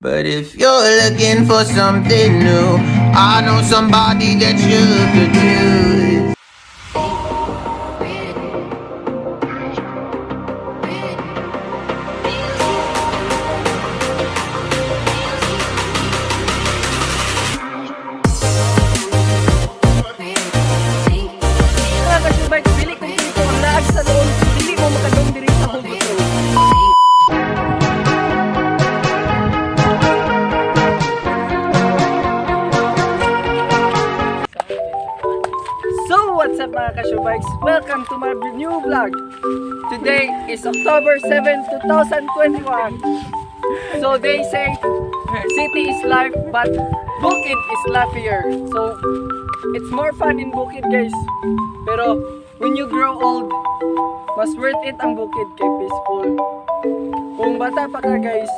But if you're looking for something new, I know somebody that you could use. Mga ka-Shobikes, bili kong dito ang laag sa loob. Hindi mo makadong diri sa hugot. So, what's up mga ka-Shobikes? Welcome to my new vlog. Today is October 7, 2021. So they say, city is life, but Bukid is lappier. So, it's more fun in Bukid, guys. Pero, when you grow old, mas worth it ang Bukid kay peaceful. Kung bata pa ka, guys,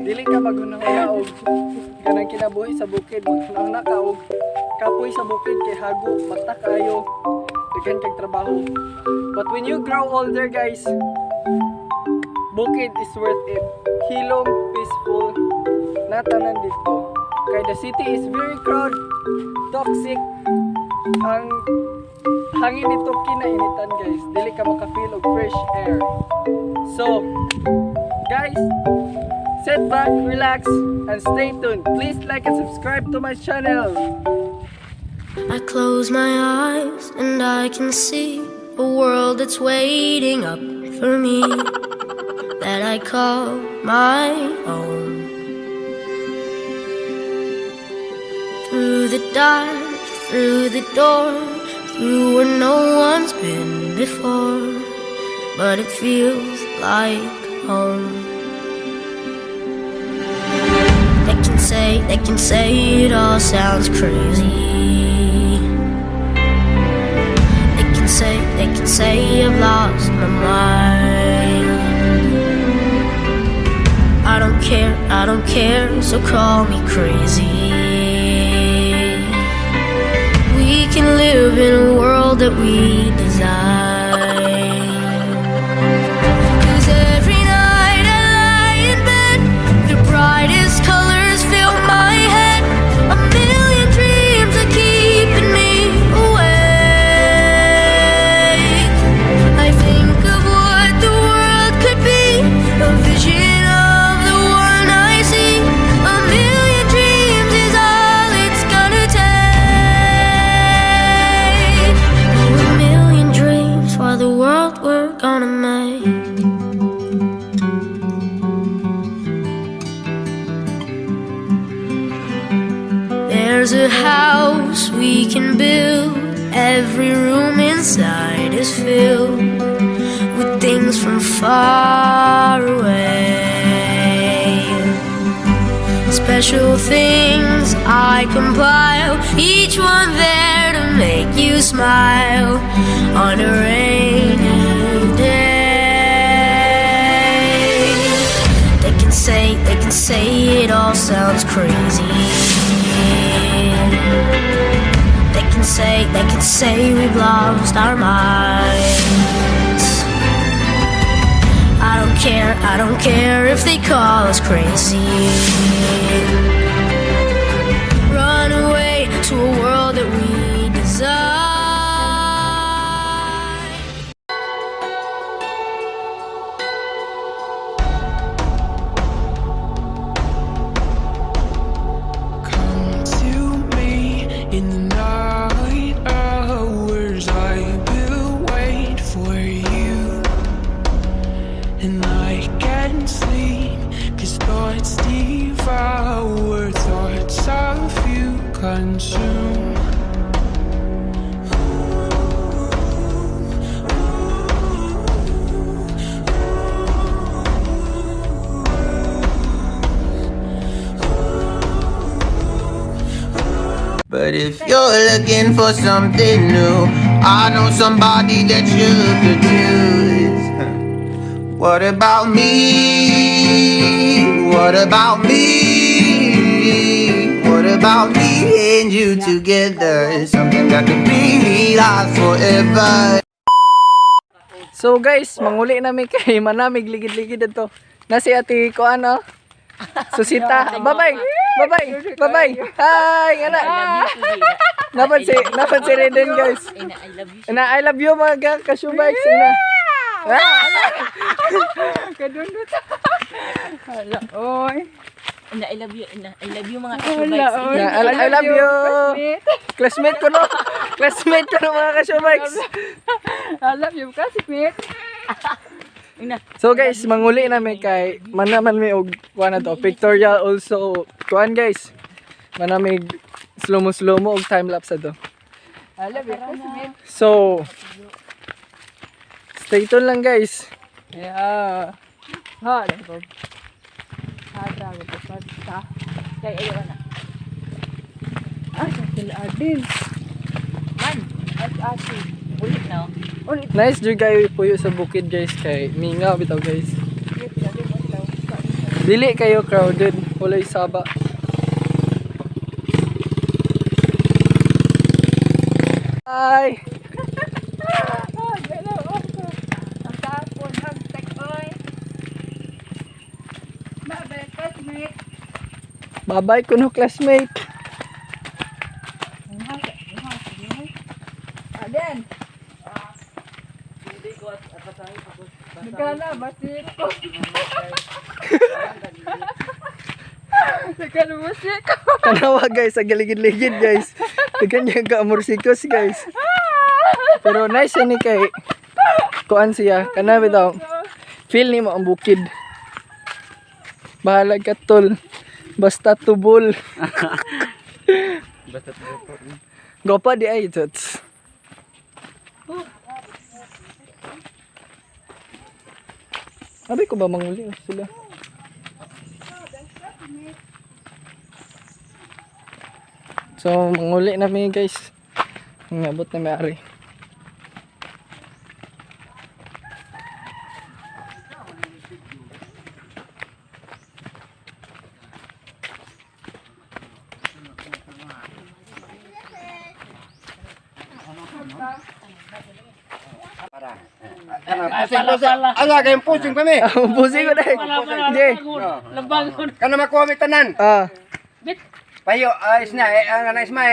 dili ka magunang-unaog. Ganang kinabuhi sa Bukid, magunang-nakaog. Kapoy sa Bukid kay hago, mata kaayo, daghan kag trabaho. But when you grow older, guys, Bukid is worth it. Hilom, peaceful, natanan dito. Kaya the city is very crowded, toxic. Ang hangin nito kinainitan, guys. Dili ka maka-feel of fresh air. So, guys, sit back, relax, and stay tuned. Please like and subscribe to my channel. I close my eyes and I can see a world that's waiting up for me that I call my own. Through the dark, through the door, through where no one's been before, but it feels like home. They can say it all sounds crazy. They can say I've lost my mind. I don't care, so call me crazy. We can live in a world that we design. 'Cause every night I lie in bed, the brightest colors fill my head. A million dreams are keeping me awake. I think of what the world could be, a vision of the one I see. A million dreams is all it's gonna take. Oh, a million dreams for the world we're gonna make. There's a house we can build. Every room inside is filled with things from far away. Special things I compile, each one there to make you smile on a rainy day. They can say it all sounds crazy. They can say we've lost our minds. I don't care if they call us crazy. Run away to a world that we design. Come to me in the night hours. I will wait for you, and I can't sleep 'cause thoughts devour, thoughts of you consume. But if you're looking for something new, I know somebody that you could use. What about me? What about me? What about me and you together? Something that could be last forever. So guys, manguli namin kay manamig ligid-ligid dito. Na si ate ko ano? Susita. Bye-bye. Bye-bye. Bye-bye. Hi, ana. Napan si Reden, guys. I love you mga ka-Shobikes. Kadundot. Hala, oy. I love you. I love you mga ka-Shobikes. I love you. Classmate ko no. Classmate ko no mga ka-Shobikes. I love you classmate. So guys, manguli namin kay manaman mi og kuan na to. Pictorial also kuan guys. Manamig slow mo og time lapse to. I love you classmate. So stay tuned lang guys. Yeah. Ha, dito. Ada ko pa. Kay ayo na. Ah, sila adin. Man, at ati. Ulit na. Nice jud kayo puyo sa bukid guys kay mingaw bitaw guys. Dili kayo crowded, walay saba. Bye. Bye-bye kuno classmate. Aden. Nagkala, basit ko. Nagkala, basit ko. Tanawa guys, sa galigid-ligid guys. Tignan niya ka-amorsikos guys. Pero nice ni kay kuan siya. Kana bitaw. Feel ni mo ang bukid. Bahala ka tol. Basta tubol. Basta tubol. Gopa di ay tots. Abi ko ba manguli sila? So manguli namin guys. Ngabot na may-ari. Ala kayong pusing pa mi. Pusi ko dai. Jay. Kana makuha mi tanan. Ah. Payo ayos na ang nice ma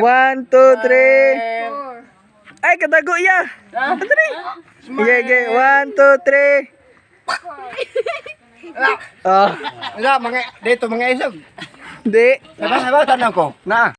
1 2 3. Ay katago ya. Dali. Ge 1 2 3. Ah. Ala mga dito mga isog. Di. Sabah tanan ko. Na.